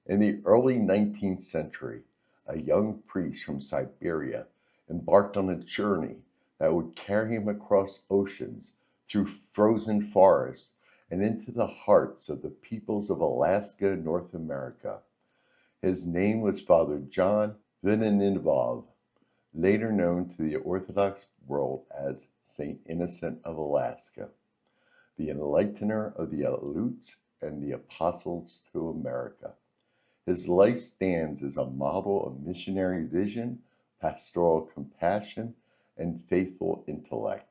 In the early 19th century, a young priest from Siberia embarked on a journey that would carry him across oceans, through frozen forests, and into the hearts of the peoples of Alaska and North America. His name was Father John Veniaminov, later known to the Orthodox world as Saint Innocent of Alaska, the Enlightener of the Aleuts and the Apostles to America. His life stands as a model of missionary vision, pastoral compassion, and faithful intellect,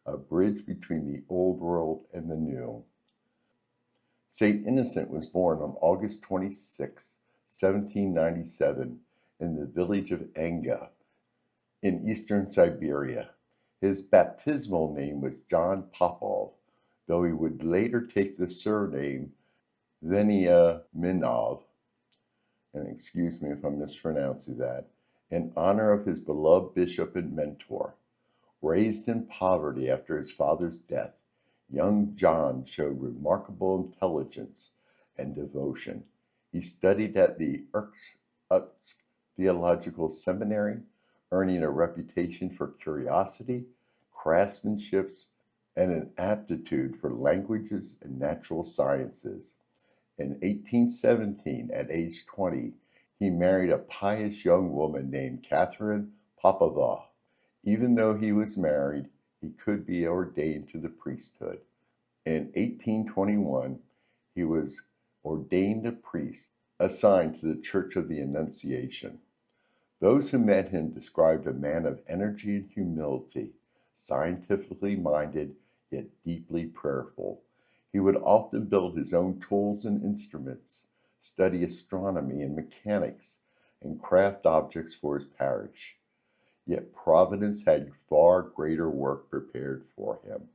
a bridge between the old world and the new. Saint Innocent was born on August 26, 1797, in the village of Enga in eastern Siberia. His baptismal name was John Popov, though he would later take the surname Veniaminov, and excuse me if I'm mispronouncing that, in honor of his beloved bishop and mentor. Raised in poverty after his father's death, young John showed remarkable intelligence and devotion. He studied at the Irkutsk Theological Seminary, earning a reputation for curiosity, craftsmanship, and an aptitude for languages and natural sciences. In 1817, at age 20, he married a pious young woman named Catherine Popova. Even though he was married, he could be ordained to the priesthood. In 1821, he was ordained a priest, assigned to the Church of the Annunciation. Those who met him described a man of energy and humility, scientifically minded, yet deeply prayerful. He would often build his own tools and instruments, study astronomy and mechanics, and craft objects for his parish. Yet Providence had far greater work prepared for him.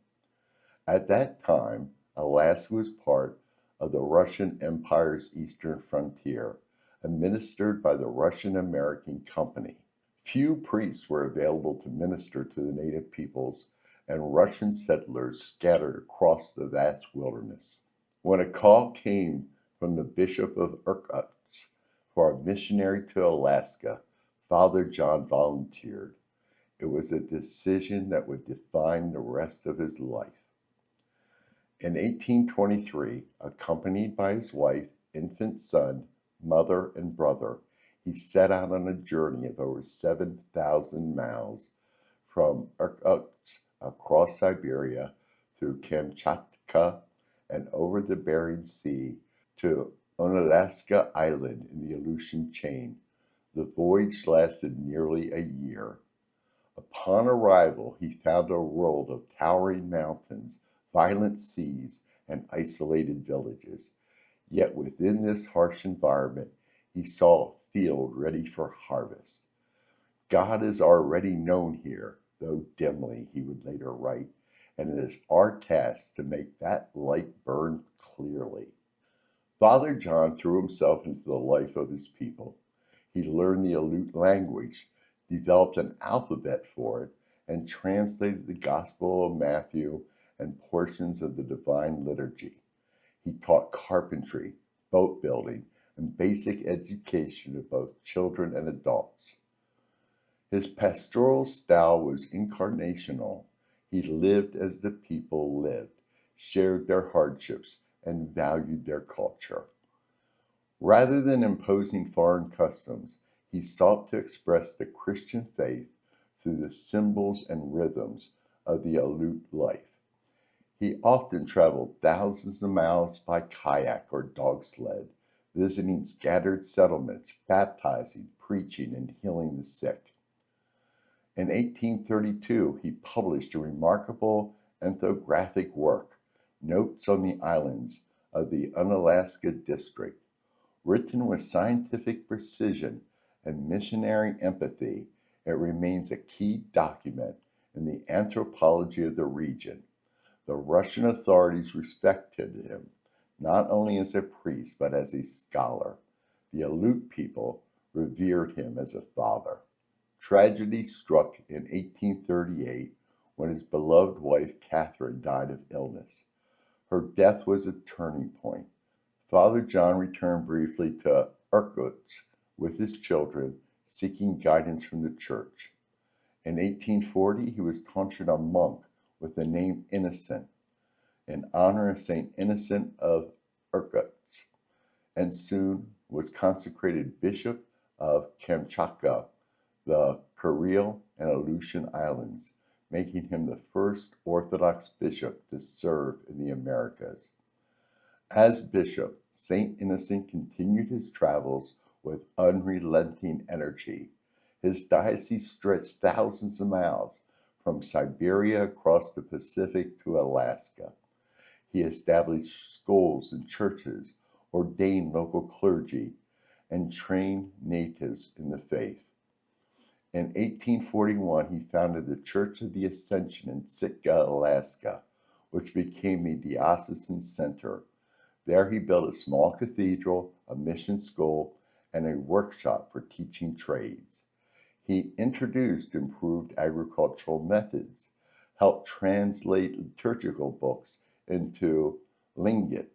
At that time, Alaska was part of the Russian Empire's eastern frontier, administered by the Russian-American Company. Few priests were available to minister to the native peoples, and Russian settlers scattered across the vast wilderness. When a call came from the Bishop of Irkutsk for a missionary to Alaska, Father John volunteered. It was a decision that would define the rest of his life. In 1823, accompanied by his wife, infant son, mother, and brother, he set out on a journey of over 7,000 miles from Irkutsk across Siberia through Kamchatka and over the Bering Sea to Unalaska Island in the Aleutian chain. The voyage lasted nearly a year. Upon arrival, he found a world of towering mountains, violent seas, and isolated villages. Yet within this harsh environment, he saw a field ready for harvest. God is already known here, though dimly, he would later write, and it is our task to make that light burn clearly. Father John threw himself into the life of his people. He learned the Aleut language, developed an alphabet for it, and translated the Gospel of Matthew and portions of the Divine Liturgy. He taught carpentry, boat building, and basic education to both children and adults. His pastoral style was incarnational. He lived as the people lived, shared their hardships, and valued their culture. Rather than imposing foreign customs, he sought to express the Christian faith through the symbols and rhythms of the Aleut life. He often traveled thousands of miles by kayak or dog sled, visiting scattered settlements, baptizing, preaching, and healing the sick. In 1832, he published a remarkable ethnographic work, Notes on the Islands of the Unalaska District. Written with scientific precision and missionary empathy, it remains a key document in the anthropology of the region. The Russian authorities respected him, not only as a priest, but as a scholar. The Aleut people revered him as a father. Tragedy struck in 1838 when his beloved wife Catherine died of illness. Her death was a turning point. Father John returned briefly to Irkutsk with his children, seeking guidance from the church. In 1840, he was tonssured a monk with the name Innocent in honor of Saint Innocent of Irkutsk, and soon was consecrated Bishop of Kamchatka, the Kuril and Aleutian Islands, making him the first Orthodox bishop to serve in the Americas. As bishop, Saint Innocent continued his travels with unrelenting energy. His diocese stretched thousands of miles, from Siberia across the Pacific to Alaska. He established schools and churches, ordained local clergy, and trained natives in the faith. In 1841, he founded the Church of the Ascension in Sitka, Alaska, which became a diocesan center. There he built a small cathedral, a mission school, and a workshop for teaching trades. He introduced improved agricultural methods, helped translate liturgical books into Lingit,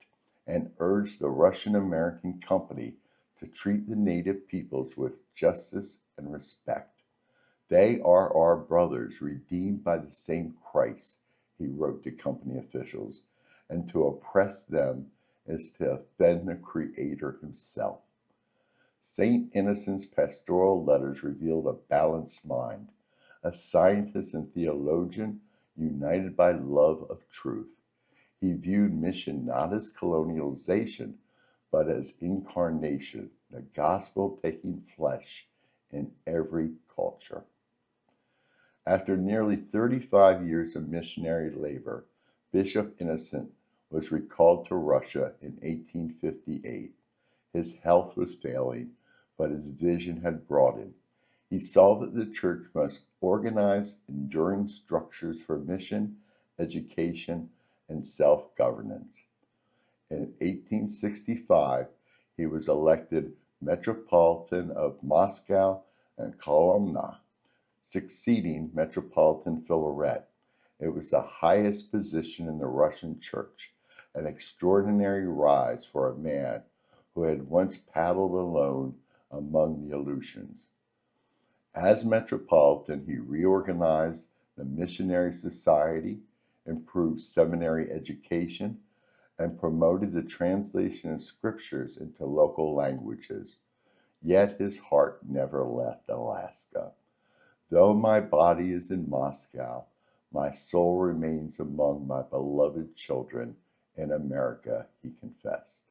and urged the Russian-American company to treat the native peoples with justice and respect. They are our brothers, redeemed by the same Christ, he wrote to company officials, and to oppress them is to offend the Creator himself. Saint Innocent's pastoral letters revealed a balanced mind, a scientist and theologian united by love of truth. He viewed mission not as colonialization, but as incarnation, the gospel taking flesh in every culture. After nearly 35 years of missionary labor, Bishop Innocent was recalled to Russia in 1858. His health was failing, but his vision had broadened. He saw that the church must organize enduring structures for mission, education, and self-governance. In 1865, he was elected Metropolitan of Moscow and Kolomna, succeeding Metropolitan Filaret. It was the highest position in the Russian church, an extraordinary rise for a man who had once paddled alone among the Aleutians. As Metropolitan, he reorganized the Missionary Society, improved seminary education, and promoted the translation of scriptures into local languages. Yet his heart never left Alaska. Though my body is in Moscow, my soul remains among my beloved children in America, he confessed.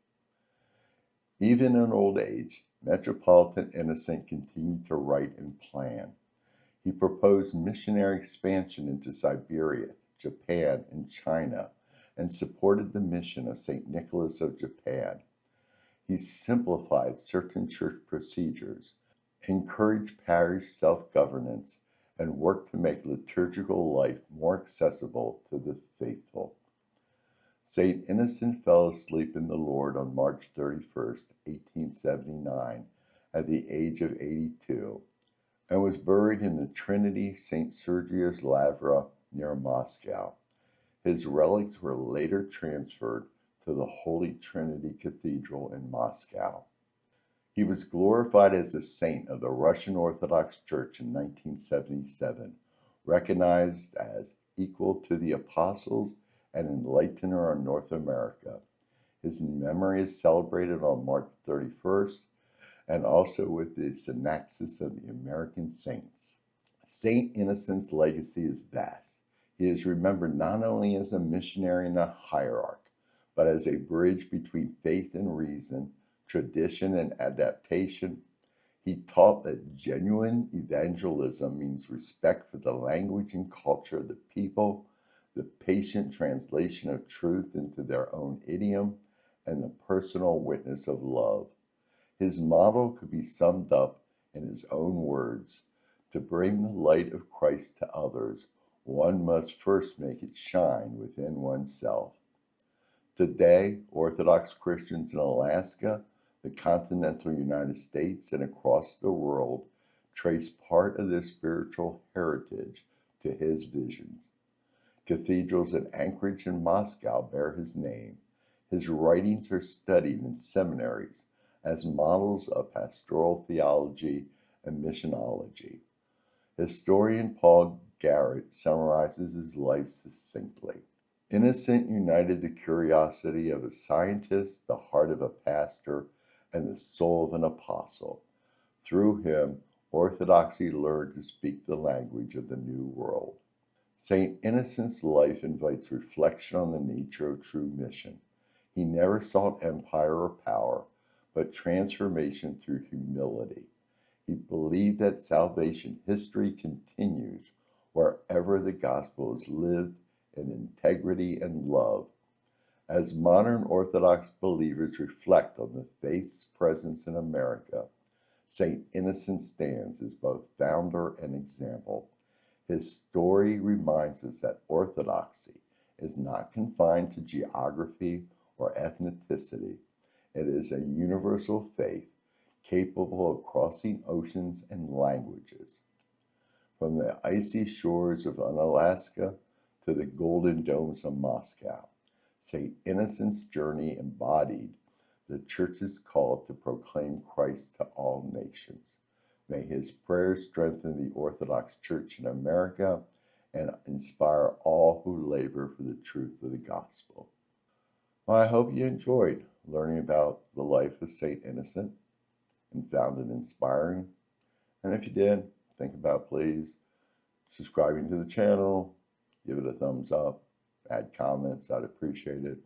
Even in old age, Metropolitan Innocent continued to write and plan. He proposed missionary expansion into Siberia, Japan, and China, and supported the mission of St. Nicholas of Japan. He simplified certain church procedures, encouraged parish self-governance, and worked to make liturgical life more accessible to the faithful. Saint Innocent fell asleep in the Lord on March 31st, 1879, at the age of 82, and was buried in the Trinity St. Sergius Lavra near Moscow. His relics were later transferred to the Holy Trinity Cathedral in Moscow. He was glorified as a saint of the Russian Orthodox Church in 1977, recognized as equal to the apostles and enlightener of North America. His memory is celebrated on March 31st, and also with the Synaxis of the American Saints. Saint Innocent's legacy is vast. He is remembered not only as a missionary and a hierarch, but as a bridge between faith and reason, tradition and adaptation. He taught that genuine evangelism means respect for the language and culture of the people, the patient translation of truth into their own idiom, and the personal witness of love. His motto could be summed up in his own words: to bring the light of Christ to others, one must first make it shine within oneself. Today, Orthodox Christians in Alaska, the continental United States, and across the world trace part of their spiritual heritage to his visions. Cathedrals in Anchorage and Moscow bear his name. His writings are studied in seminaries as models of pastoral theology and missionology. Historian Paul Garrett summarizes his life succinctly. Innocent united the curiosity of a scientist, the heart of a pastor, and the soul of an apostle. Through him, Orthodoxy learned to speak the language of the New World. St. Innocent's life invites reflection on the nature of true mission. He never sought empire or power, but transformation through humility. He believed that salvation history continues wherever the gospel is lived in integrity and love. As modern Orthodox believers reflect on the faith's presence in America, St. Innocent stands as both founder and example. His story reminds us that Orthodoxy is not confined to geography or ethnicity. It is a universal faith capable of crossing oceans and languages. From the icy shores of Alaska to the golden domes of Moscow, St. Innocent's journey embodied the Church's call to proclaim Christ to all nations. May his prayers strengthen the Orthodox Church in America and inspire all who labor for the truth of the gospel. Well, I hope you enjoyed learning about the life of St. Innocent and found it inspiring. And if you did, think about please subscribing to the channel, give it a thumbs up, add comments, I'd appreciate it.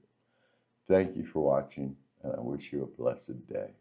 Thank you for watching, and I wish you a blessed day.